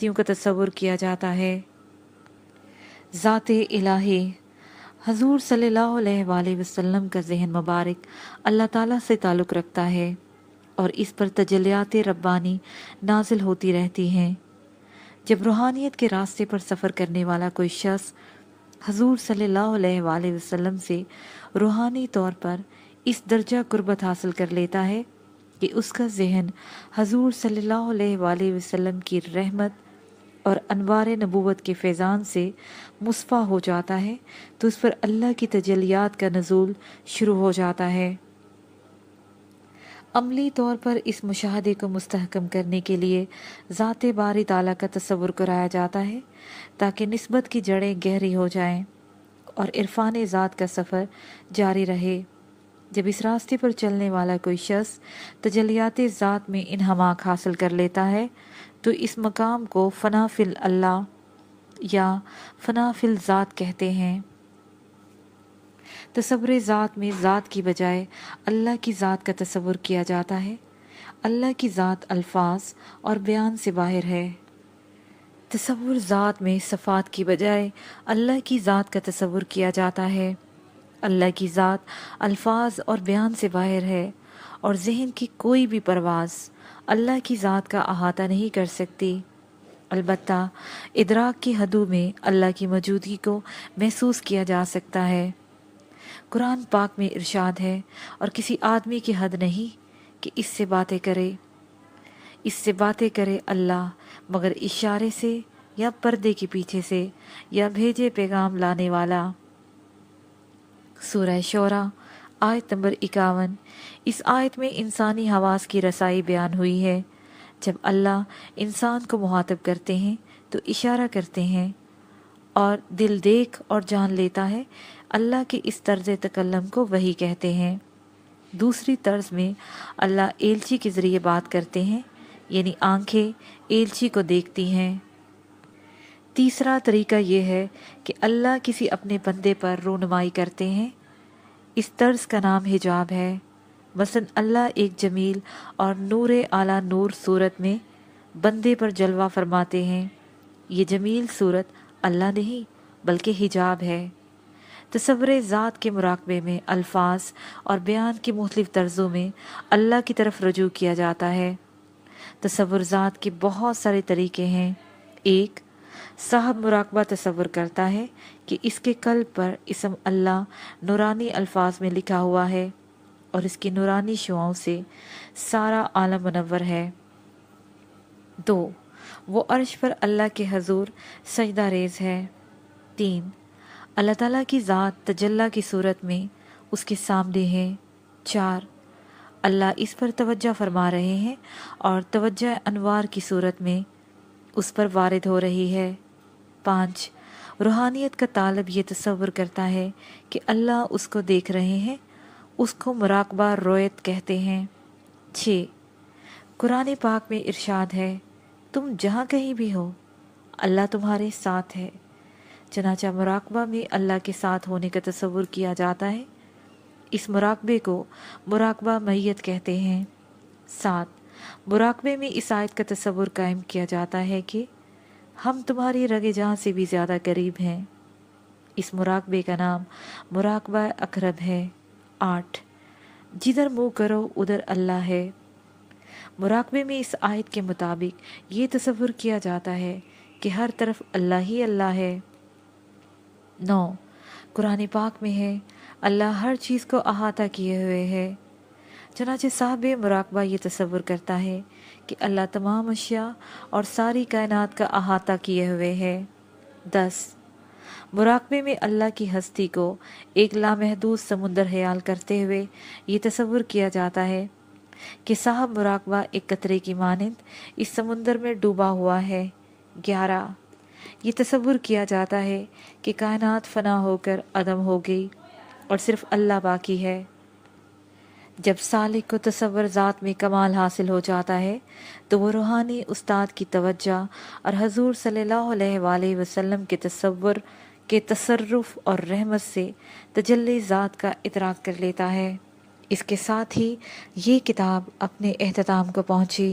तियों का तसव्वुर किया जाता है। ज़ात इलाही हजूर सल्लल्लाहु अलैहि वसल्लम का जहन मुबारक अल्लाह ताला से ताल्लुक़ रखता है और इस पर तजल्लियात रब्बानी नाजिल होती रहती हैं। जब रूहानियत के रास्ते पर सफ़र करने वाला कोई शख्स हजूर सल्लल्लाहु अलैहि वसल्लम से रूहानी तौर पर इस दर्जा कुर्बत हासिल कर लेता है कि उसका जहन हजूर सल्लल्लाहु अलैहि वसल्लम की रहमत और अनवार नबूवत के फैज़ान से मुस्फ़ा हो जाता है, तो उस पर अल्लाह की तजल्लियात का नज़ूल शुरू हो जाता है। अमली तौर पर इस मुशाहदे को मुस्तहकम करने के लिए ज़ात बारी ताला का तसव्वुर कराया जाता है ताकि निस्बत की जड़ें गहरी हो जाएं और इरफान ज़ात का सफ़र जारी रहे। जब इस रास्ते पर चलने वाला कोई शख्स तजल्लियात ज़ात में इन्हमाक हासिल कर लेता है तो इस मकाम को फ़ना फ़िल अल्लाह या फ़ना फ़िल ज़ात कहते हैं। तसव्वुर ज़ात में ज़ात की बजाय अल्लाह की ज़ात का तसव्वुर किया जाता है। अल्लाह की ज़ात अल्फाज और बयान से बाहर है। तसव्वुर ज़ात में सफ़ात की बजाय अल्लाह की ज़ात का तसव्वुर किया जाता है। अल्लाह की ज़ात अल्फाज और बयान से बाहर है और जहन की कोई भी परवाज़ अल्लाह की ज़ात का अहाता नहीं कर सकती। अलबत्ता इदराक की हदों में अल्लाह की मौजूदगी को महसूस किया जा सकता है। कुरान पाक में इरशाद है, और किसी आदमी की हद नहीं कि इससे बातें करे अल्लाह मगर इशारे से या पर्दे के पीछे से या भेजे पैगाम लाने वाला। सूरह शोरा आयत नंबर 51। इस आयत में इंसानी हवास की रसाई बयान हुई है। जब अल्लाह इंसान को मुहातब करते हैं तो इशारा करते हैं और दिल देख और जान लेता है। अल्लाह के इस तर्ज तकल्लम को वही कहते हैं। दूसरी तर्ज में अल्लाह एलची के ज़रिए बात करते हैं, यानी आंखें एलची को देखती हैं। तीसरा तरीका यह है कि अल्लाह किसी अपने बंदे पर रोनुमाई करते हैं। इस तर्ज का नाम हिजाब है। मसलन अल्लाह एक जमील और नूर आला नूर सूरत में बंदे पर जलवा फरमाते हैं। ये जमील सूरत अल्लाह नहीं बल्कि हिजाब है। तसव्वुर ज़ात के मुराकबे में अल्फाज और बयान की मुख्तलिफ तर्जों में अल्लाह की तरफ रजू किया जाता है। तसव्वुर ज़ात के बहुत सारे तरीके हैं। एक, साहब मुराकबा तसव्वुर करता है कि इसके कल्ब पर इसम अल्लाह नूरानी अल्फाज में लिखा हुआ है और इसकी नूरानी शुआओं से सारा आलम मुनव्वर है। दो, वो अर्श पर अल्लाह के हजूर सजदा रेज है। तीन, अल्लाह ताला की ज़ात तजल्ला की सूरत में उसके सामने है। चार, अल्लाह इस पर तवज्जो फरमा रहे हैं और तवज्जो अनवार की सूरत में उस पर वारिद हो रही है। 5, रूहानियत का तालब ये तसव्वुर करता है कि अल्लाह उसको देख रहे हैं, उसको मुराकबा रोयत कहते हैं। 6, कुरान पाक में इरशाद है, तुम जहाँ कहीं भी हो अल्लाह तुम्हारे साथ है। चनाचा मुराकबा में अल्लाह के साथ होने का तसव्वुर किया जाता है। इस मुराकबे को मुराकबा मैयत कहते हैं। 7, मुराकबे में इस आयत का तसव्वुर कायम किया जाता है कि हम तुम्हारी रगे जहाँ से भी ज़्यादा करीब हैं। इस मुराकबे का नाम मुराकबा अकरब है। 8, जिधर मुँह करो उधर अल्लाह है। मुराकबे में इस आयत के मुताबिक ये तसव्वुर किया जाता है कि हर तरफ अल्लाह ही अल्लाह है। 9, कुरान पाक में है, अल्लाह हर चीज़ को अहाता किए हुए है। चनाचे साहब मुराकबा ये तसव्वुर करता है कि अल्लाह तमाम अशिया और सारी कायनात का अहाता किए हुए है। 10, मुराकबे में अल्लाह की हस्ती को एक लामहदूद समुंदर ख्याल करते हुए ये तसव्वुर किया जाता है कि साहब मुराकबा एक कतरे की मानंद इस समुंदर में डूबा हुआ है। 11, ये तसव्वुर किया जाता है कि कायनात फना होकर अदम हो गई और सिर्फ अल्लाह बाकी है। जब सालिक को तसव्वुर ज़ात में कमाल हासिल हो जाता है तो वो रूहानी उस्ताद की तवज्जो और हजूर सल्लल्लाहु अलैहि वसल्लम के तसव्वुर के तसर्रुफ और रहमत से तजल्ली ज़ात का इदराक कर लेता है। इसके साथ ही ये किताब अपने एहतताम को पहुँची।